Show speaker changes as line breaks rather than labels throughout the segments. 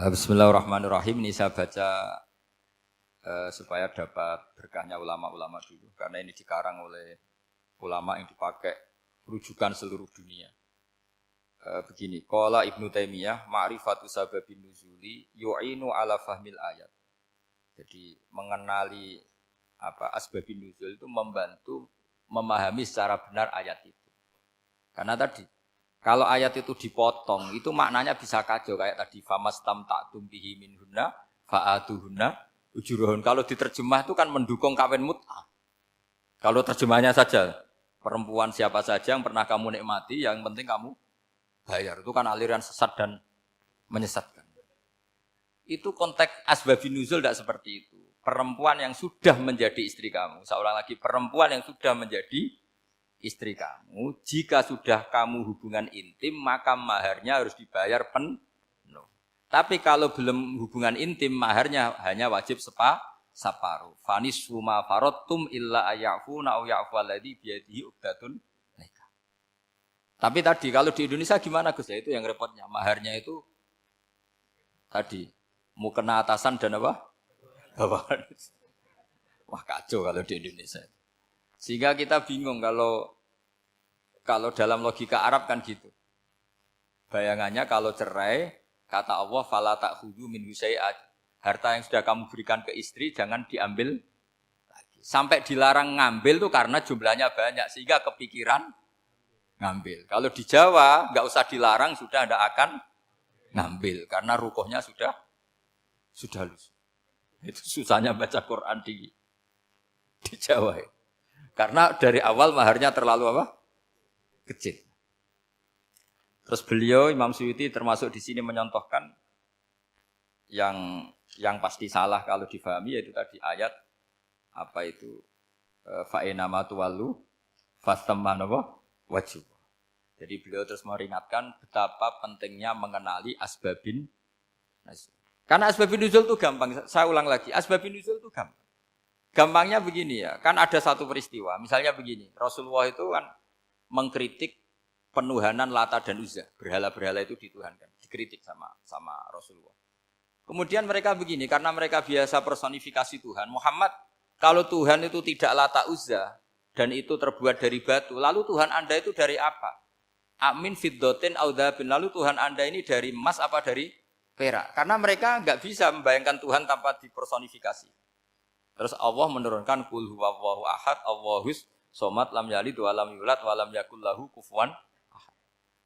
Bismillahirrahmanirrahim. Ini saya baca supaya dapat berkahnya ulama-ulama dulu. Karena ini dikarang oleh ulama yang dipakai rujukan seluruh dunia. Begini, qala Ibnu Taimiyah, ma'rifatu sababin nuzuli yu'inu ala fahmil ayat. Jadi mengenali asbabin nuzul itu membantu memahami secara benar ayat itu. Karena tadi kalau ayat itu dipotong, itu maknanya bisa kacau kayak tadi famastam ta'tum bihi minhunna fa'atuhunna ujuruhun. Kalau diterjemah itu kan mendukung kawin mut'ah. Kalau terjemahnya saja perempuan siapa saja yang pernah kamu nikmati, yang penting kamu bayar. Itu kan aliran sesat dan menyesatkan. Itu konteks asbabun nuzul tidak seperti itu. Perempuan yang sudah menjadi istri kamu, seorang lagi perempuan yang sudah menjadi istri kamu, jika sudah kamu hubungan intim, maka maharnya harus dibayar penuh. Tapi kalau belum hubungan intim, maharnya hanya wajib separuh. Fanis suma farottum illa ayafuna au ya'fu alladhi biyadihi uqdatun nikah. Tapi tadi kalau di Indonesia gimana Gus? Ya itu yang repotnya. Maharnya itu tadi mau kena atasan dan apa? Bawahan. Wah kacau kalau di Indonesia. Sehingga kita bingung kalau dalam logika Arab kan gitu. Bayangannya kalau cerai, kata Allah, fala ta'khudhu min husai'at. Harta yang sudah kamu berikan ke istri jangan diambil lagi. Sampai dilarang ngambil tuh karena jumlahnya banyak sehingga kepikiran ngambil. Kalau di Jawa enggak usah dilarang sudah tidak akan ngambil karena rukuhnya sudah lusuh. Itu susahnya baca Quran di Jawa ya. Karena dari awal maharnya terlalu apa? Kecil. Terus beliau Imam Suyuti termasuk di sini menyontohkan yang pasti salah kalau difahami yaitu tadi ayat apa itu fa'ina ma tuwallu fastamma wajhu. Jadi beliau terus meringatkan betapa pentingnya mengenali asbabin nuzul. Karena asbabin nuzul itu gampang. Saya ulang lagi, asbabin nuzul itu gampang. Gampangnya begini ya, kan ada satu peristiwa, misalnya begini, Rasulullah itu kan mengkritik penuhanan Lata dan Uzza, berhala-berhala itu dituhankan, dikritik sama Rasulullah. Kemudian mereka begini, karena mereka biasa personifikasi Tuhan, Muhammad, kalau Tuhan itu tidak Lata Uzza, dan itu terbuat dari batu, lalu Tuhan Anda itu dari apa? Amin fiddotin audhabin, lalu Tuhan Anda ini dari emas apa dari perak? Karena mereka nggak bisa membayangkan Tuhan tanpa dipersonifikasi. Terus Allah menurunkan qul huwallahu ahad, Allahus somad, lam yalid wa lam yulad wa lam yakul lahu kufuwan ahad.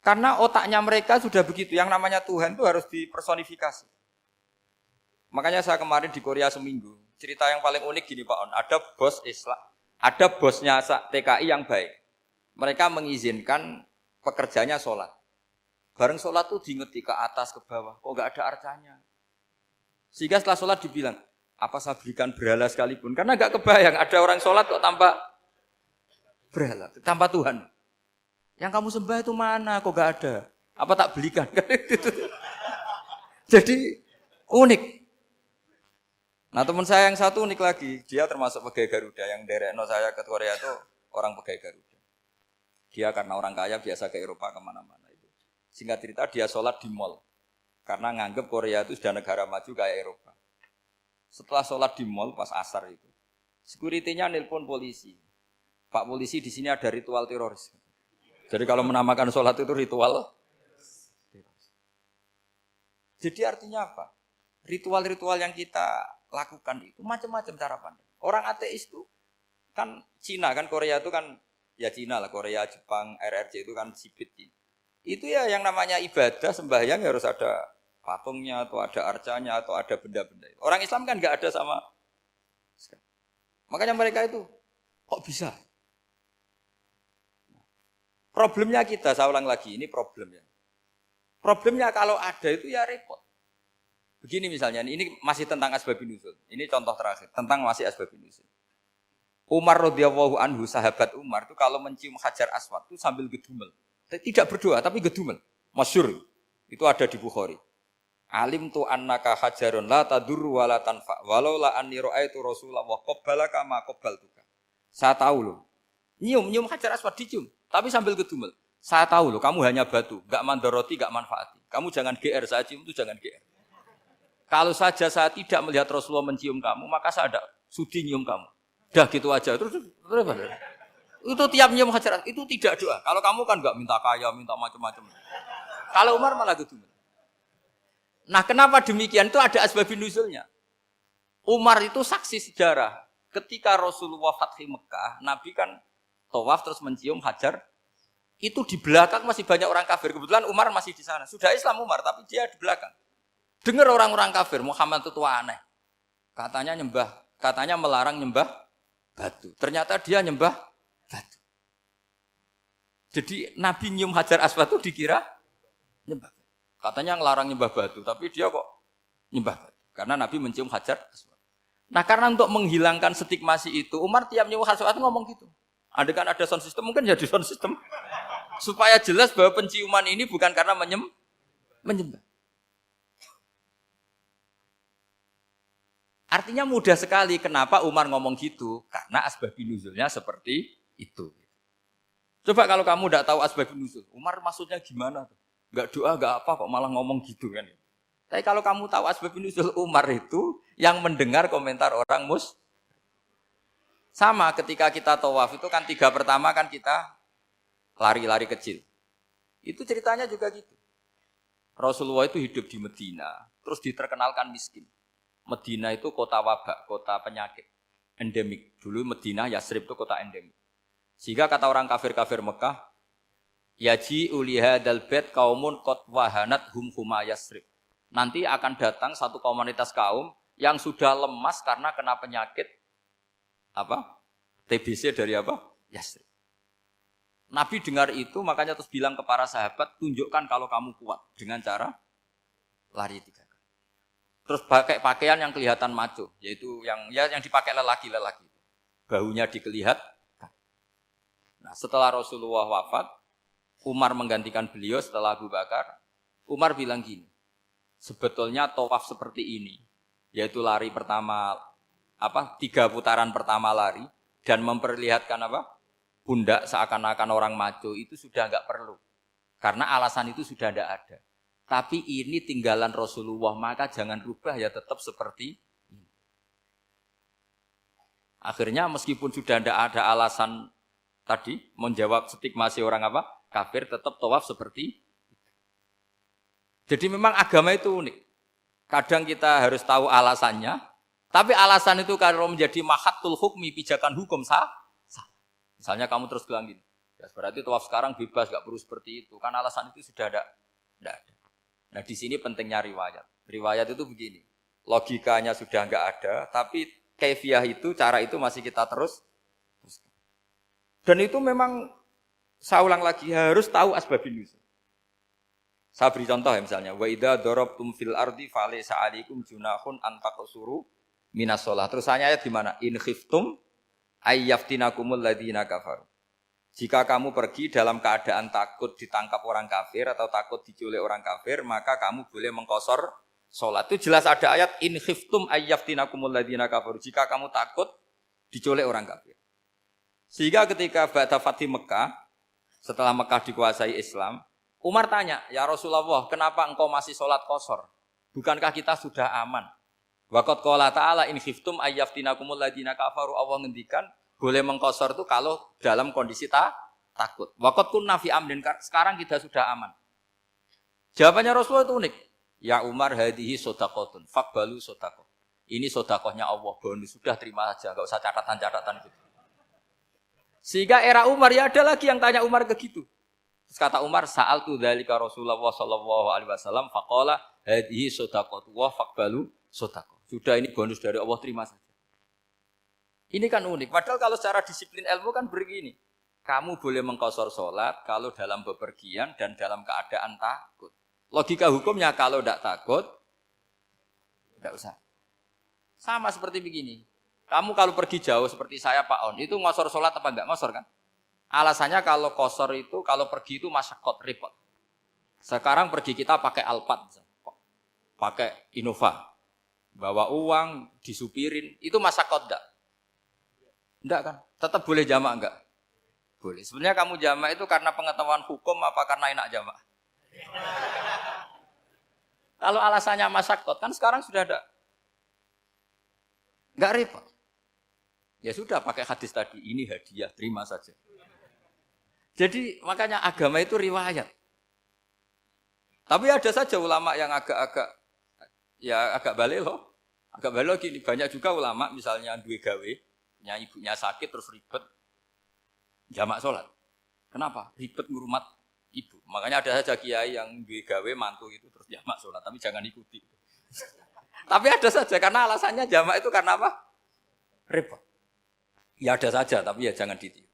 Karena otaknya mereka sudah begitu, yang namanya Tuhan itu harus dipersonifikasi. Makanya saya kemarin di Korea seminggu, cerita yang paling unik gini Pak On, ada bos Islam, ada bosnya TKI yang baik. Mereka mengizinkan pekerjanya sholat. Bareng sholat tuh diingeti ke atas ke bawah, kok enggak ada arcanya. Sehingga setelah sholat dibilang, apa saya berikan berhala sekalipun? Karena enggak kebayang ada orang sholat kok tanpa berhala, tanpa Tuhan. Yang kamu sembah itu mana? Kok enggak ada? Apa tak belikan? Jadi unik. Nah teman saya yang satu unik lagi, dia termasuk pegawai Garuda yang derekno saya ke Korea itu orang pegawai Garuda. Dia karena orang kaya biasa ke Eropa kemana-mana itu. Singkat cerita dia sholat di mall karena nganggep Korea itu sudah negara maju kayak Eropa. Setelah sholat di mall pas asar itu, security-nya nelpon polisi. Pak polisi di sini ada ritual teroris. Jadi kalau menamakan sholat itu ritual teroris. Jadi artinya apa? Ritual-ritual yang kita lakukan itu macam-macam cara pandang. Orang ateis itu kan Cina kan Korea itu kan ya Cina lah, Korea, Jepang, RRC itu kan sipit. Itu ya yang namanya ibadah sembahyang harus ada patungnya atau ada arcanya atau ada benda-benda itu. Orang Islam kan enggak ada sama sekali. Makanya mereka itu kok bisa? Problemnya kita, saya ulang lagi, ini problemnya. Problemnya kalau ada itu ya repot. Begini misalnya, ini masih tentang asbabun nuzul. Ini contoh terakhir, tentang masih asbabun nuzul. Umar radhiyallahu anhu, sahabat Umar itu kalau mencium Hajar Aswad itu sambil gedumel. Tidak berdoa tapi gedumel. Masyhur. Itu ada di Bukhari. Alim tu annaka hajarun la tadurru wa la tanfa walau la anni ra'aitu Rasulullah qabbalaka ma qabbaltuka. Saya tahu loh. Nyium Hajar Aswad dicium, tapi sambil gedumel. Saya tahu loh, kamu hanya batu, enggak mandoroti, enggak manfaati. Kamu jangan GR, saya cium itu jangan GR. Kalau saja saya tidak melihat Rasulullah mencium kamu, maka saya ada sudi nyium kamu. Dah gitu aja. Terus itu tiap nyium Hajar itu tidak doa. Kalau kamu kan enggak minta kaya, minta macam-macam. Kalau Umar malah gitu. Nah, kenapa demikian? Itu ada asbabun nuzulnya. Umar itu saksi sejarah. Ketika Rasulullah Fathi Mekah, Nabi kan tawaf terus mencium Hajar. Itu di belakang masih banyak orang kafir. Kebetulan Umar masih di sana. Sudah Islam Umar, tapi dia di belakang. Dengar orang-orang kafir, Muhammad itu tua aneh. Katanya melarang nyembah batu. Ternyata dia nyembah batu. Jadi Nabi nyium Hajar Aswad itu dikira nyembah. Katanya ngelarang nyembah batu, tapi dia kok nyembah batu. Karena Nabi mencium Hajar Aswad. Nah, karena untuk menghilangkan stigmasi itu, Umar tiap nyium Hajar Aswad ngomong gitu. Andai kan ada sound system, mungkin jadi sound system. Supaya jelas bahwa penciuman ini bukan karena menyembah. Artinya mudah sekali kenapa Umar ngomong gitu. Karena asbabun nuzulnya seperti itu. Coba kalau kamu tidak tahu asbabun nuzul, Umar maksudnya gimana? Enggak doa, enggak apa kok malah ngomong gitu kan. Tapi kalau kamu tahu asbabun nuzul Umar itu yang mendengar komentar orang sama ketika kita tawaf itu kan 3 pertama kan kita lari-lari kecil. Itu ceritanya juga gitu. Rasulullah itu hidup di Medina, terus diterkenalkan miskin. Medina itu kota wabak, kota penyakit, endemik. Dulu Medina, Yasrib itu kota endemik. Sehingga kata orang kafir-kafir Mekah, yaji uliha dalbet kaumun kot wahanat huma Yasrib. Nanti akan datang satu komunitas kaum yang sudah lemas karena kena penyakit TBC dari Yasrib. Nabi dengar itu makanya terus bilang ke para sahabat, tunjukkan kalau kamu kuat dengan cara lari 3 kali. Terus pakai pakaian yang kelihatan maco, yaitu yang dipakai lelaki-lelaki. Bahunya dikelihatkan. Nah, setelah Rasulullah wafat, Umar menggantikan beliau setelah Abu Bakar. Umar bilang gini, sebetulnya tawaf seperti ini, yaitu lari pertama 3 putaran pertama lari dan memperlihatkan pundak seakan-akan orang maco itu sudah enggak perlu. Karena alasan itu sudah tidak ada. Tapi ini tinggalan Rasulullah, maka jangan rubah ya tetap seperti ini. Akhirnya meskipun sudah tidak ada alasan tadi menjawab stigmasi orang kafir, tetap tawaf seperti itu. Jadi memang agama itu unik. Kadang kita harus tahu alasannya, tapi alasan itu kalau menjadi mahatul hukmi, pijakan hukum sah. Misalnya kamu terus bilang gini, ya berarti tawaf sekarang bebas, gak perlu seperti itu. Kan alasan itu sudah tidak ada. Nah di sini pentingnya riwayat. Riwayat itu begini, logikanya sudah enggak ada, tapi kaifiah itu, cara itu masih kita terus. Dan itu memang, saya ulang lagi, harus tahu asbabun nuzul. Saya beri contoh ya misalnya, wa idza darabtum fil ardi falaysa 'alaikum junahun an taqsuru minas shalah. Terus ayat di mana? In khiftum ayyaftinakumul ladzina kafaru. Jika kamu pergi dalam keadaan takut ditangkap orang kafir atau takut diculik orang kafir, maka kamu boleh mengqasar salat. Itu jelas ada ayat in khiftum ayyaftinakumul ladzina kafaru. Jika kamu takut diculik orang kafir. Sehingga ketika ba'da Fathi Mekah, setelah Mekah dikuasai Islam, Umar tanya, "Ya Rasulullah, kenapa engkau masih salat qasar? Bukankah kita sudah aman?" Wa qad qala ta'ala in khiftum ayyaftinakumul ladzina kafaru. Allah ngendikan boleh mengqasar itu kalau dalam kondisi takut. Waqad kunna fi amrin, sekarang kita sudah aman. Jawabannya Rasulullah itu unik. Ya Umar hadihi shadaqatun, faqbalu shadaqah. Ini sedekahnya Allah, bonus sudah terima saja, enggak usah catatan-catatan gitu. Sehingga era Umar ya ada lagi yang tanya Umar ke gitu. Terus kata Umar, sa'altu dzalika Rasulullah sallallahu alaihi wasallam faqala hadihi shadaqatu wa faqbalu shadaqah. Sudah ini bonus dari Allah, terima saja. Ini kan unik. Padahal kalau secara disiplin ilmu kan begini. Kamu boleh mengqasar sholat kalau dalam bepergian dan dalam keadaan takut. Logika hukumnya kalau tidak takut, tidak usah. Sama seperti begini. Kamu kalau pergi jauh seperti saya Pak On, itu ngosor sholat apa enggak ngosor kan? Alasannya kalau kosor itu, kalau pergi itu masyakot, repot. Sekarang pergi kita pakai Alphard, pakai Innova. Bawa uang, disupirin, itu masyakot enggak? Enggak kan? Tetap boleh jamak enggak? Boleh. Sebenarnya kamu jamak itu karena pengetahuan hukum apa karena enak jamak? Kalau alasannya masyakot, kan sekarang sudah ada. Enggak repot. Ya sudah pakai hadis tadi, ini hadiah, terima saja. Jadi makanya agama itu riwayat. Tapi ada saja ulama yang agak balik loh. Agak balik gini, banyak juga ulama misalnya duwe gawe, ibunya sakit terus ribet jamak sholat. Kenapa? Ribet ngurumat ibu. Makanya ada saja kiai yang duwe gawe mantu itu terus jamak sholat, tapi jangan ikuti. Tapi ada saja karena alasannya jamak itu karena apa? Repot. Ya ada saja, tapi ya jangan ditiru.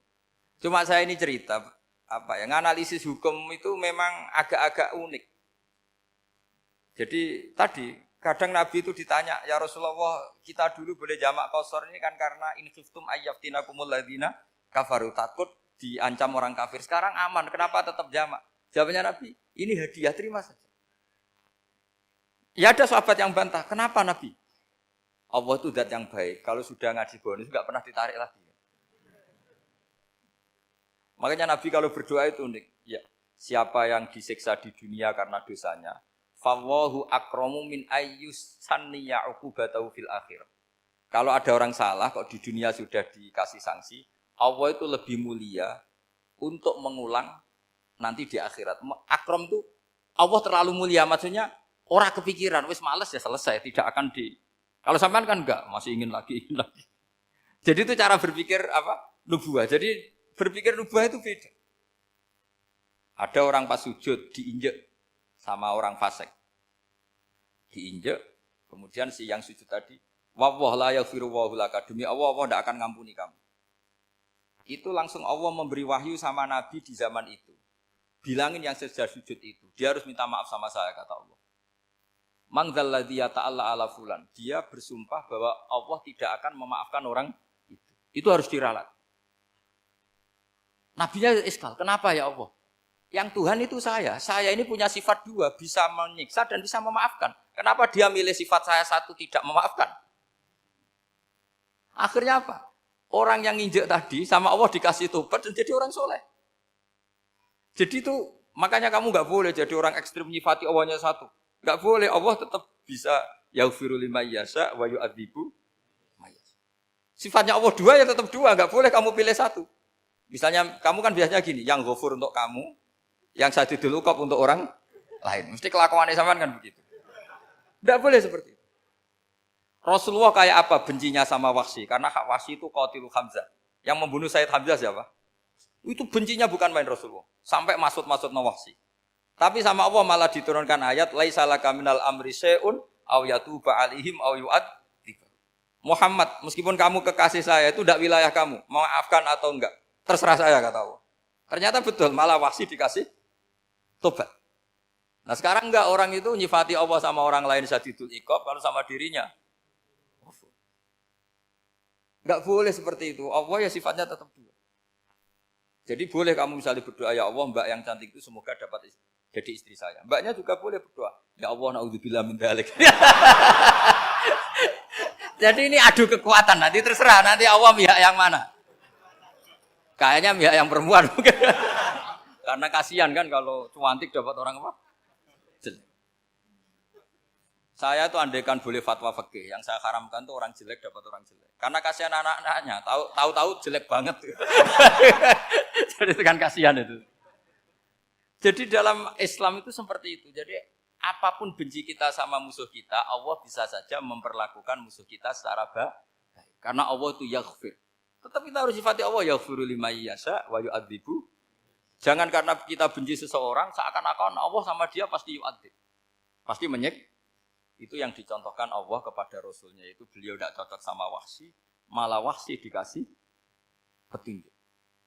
Cuma saya ini cerita apa ya? Analisis hukum itu memang agak-agak unik. Jadi tadi kadang Nabi itu ditanya, ya Rasulullah, kita dulu boleh jamak qasar ini kan karena in khiftum ayyafinakumul ladzina kafaru, takut diancam orang kafir. Sekarang aman, kenapa tetap jamak? Jawabnya Nabi, ini hadiah, terima saja. Ya ada sahabat yang bantah, kenapa Nabi? Allah itu zat yang baik, kalau sudah ngaji bonus nggak pernah ditarik lagi. Makanya Nabi kalau berdoa itu unik. Ya, siapa yang disiksa di dunia karena dosanya, fawahu akramu min ayyus sanniya uqubatahu fil akhir. Kalau ada orang salah kok di dunia sudah dikasih sanksi, Allah itu lebih mulia untuk mengulang nanti di akhirat. Akram itu Allah terlalu mulia, maksudnya orang kepikiran, wis males ya selesai, tidak akan di. Kalau sampean kan enggak, masih ingin lagi. Jadi itu cara berpikir apa? Nubuah. Jadi berpikir nubuah itu beda. Ada orang pas sujud diinjek sama orang fasik. Diinjek, kemudian si yang sujud tadi, wallah la yaghfiru wallahu laka, demi Allah tidak akan ngampuni kamu. Itu langsung Allah memberi wahyu sama Nabi di zaman itu. Bilangin yang sedang sujud itu, dia harus minta maaf sama saya, kata Allah. Mangdzalladzi yata'alla ala fulan. Dia bersumpah bahwa Allah tidak akan memaafkan orang itu. Itu harus diralat. Nabinya iskal, kenapa ya Allah? Yang Tuhan itu saya ini punya sifat dua, bisa menyiksa dan bisa memaafkan. Kenapa dia milih sifat saya satu tidak memaafkan? Akhirnya apa? Orang yang nginjek tadi sama Allah dikasih tobat dan jadi orang soleh. Jadi itu makanya kamu nggak boleh jadi orang ekstrim nyifati Allahnya satu. Nggak boleh, Allah tetap bisa yaghfiru liman yasha wa yu'adzibu may yasha. Sifatnya Allah dua ya tetap dua, nggak boleh kamu pilih satu. Misalnya kamu kan biasanya gini, yang ghafur untuk kamu, yang sadidul uqab untuk orang lain. Mesti kelakuannya sampean kan begitu. Nggak boleh seperti itu. Rasulullah kayak apa bencinya sama Wahsy? Karena Wahsy itu qatilul Hamzah. Yang membunuh Sayyid Hamzah siapa? Itu bencinya bukan main Rasulullah. Sampai maksud-maksud Wahsy. Tapi sama Allah malah diturunkan ayat laisa laka minal amri syai'un aw yatuba alaihim aw yu'adzib. Muhammad, meskipun kamu kekasih saya itu tidak wilayah kamu, maafkan atau enggak, terserah saya, kata Allah. Ternyata betul, malah Wahsy dikasih tobat. Nah sekarang enggak, orang itu nyifati Allah sama orang lain syadidul iqab, kalau sama dirinya enggak boleh seperti itu. Allah ya sifatnya tetap dua. Jadi boleh kamu misalnya berdoa, ya Allah mbak yang cantik itu semoga dapat jadi istri saya. Mbaknya juga boleh berdoa, ya Allah naudzubillah min dzalik. Jadi ini adu kekuatan, nanti terserah nanti Allah pihak yang mana. Kayaknya pihak yang perempuan mungkin. Karena kasihan kan kalau cantik dapat orang apa? Jelek. Saya tuh andaikan boleh fatwa fikih, yang saya haramkan tuh orang jelek dapat orang jelek. Karena kasihan anak-anaknya, tahu-tahu jelek banget. Jadi itu kan kasihan itu. Jadi dalam Islam itu seperti itu. Jadi apapun benci kita sama musuh kita, Allah bisa saja memperlakukan musuh kita secara baik. Karena Allah itu yaghfir. Tetap kita harus sifati Allah yaghfiru liman yasha wa yu'adzibu. Jangan karena kita benci seseorang seakan-akan Allah sama dia pasti yu'adzib. Pasti itu yang dicontohkan Allah kepada Rasulnya, itu beliau tidak cocok sama Wahsy, malah Wahsy dikasih petunjuk.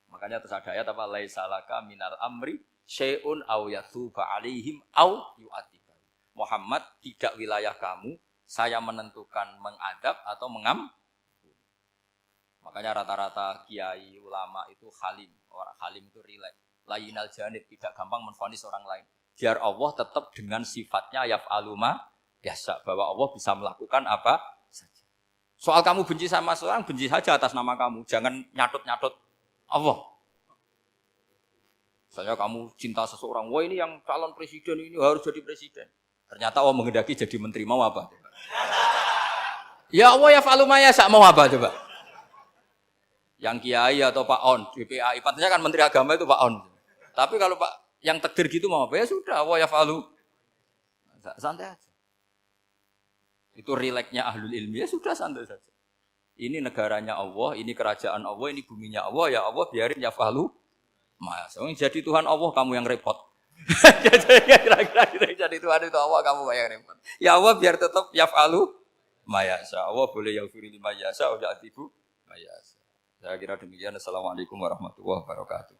Makanya terus ada ayat apa laisa laka minal amri syai'un aw yatuba alaihim aw yu'adzib. Muhammad, tidak wilayah kamu, saya menentukan mengadab atau mengampuni. Makanya rata-rata kiai ulama itu halim. Orang halim itu rileks. Layinal janib, tidak gampang menvonis orang lain. Biar Allah tetap dengan sifatnya yaf'alu ma yasha, bahwa Allah bisa melakukan apa saja. Soal kamu benci sama seorang, benci saja atas nama kamu, jangan nyatut-nyatut Allah. Misalnya kamu cinta seseorang, wah ini yang calon presiden ini harus jadi presiden. Ternyata Allah menghendaki jadi menteri, mau apa? Ya Allah ya falu maya sak mau apa coba? Yang kiai atau Pak On, DPAI, patutnya kan menteri agama itu Pak On. Tapi kalau Pak yang takdir gitu mau apa ya sudah Allah ya falu. Santai aja. Itu rileksnya ahlul ilmi ya sudah santai saja. Ini negaranya Allah, ini kerajaan Allah, ini buminya Allah, ya Allah biarin ya falu. Mas, jadi Tuhan Allah kamu yang repot. Kira-kira jadi Tuhan itu Allah kamu yang repot. Ya Allah biar tetap ya falu. Mayasa Allah boleh yaghfir lima yasa wa ya'tibu mayasa. Saya kira demikian. Assalamualaikum warahmatullahi wabarakatuh.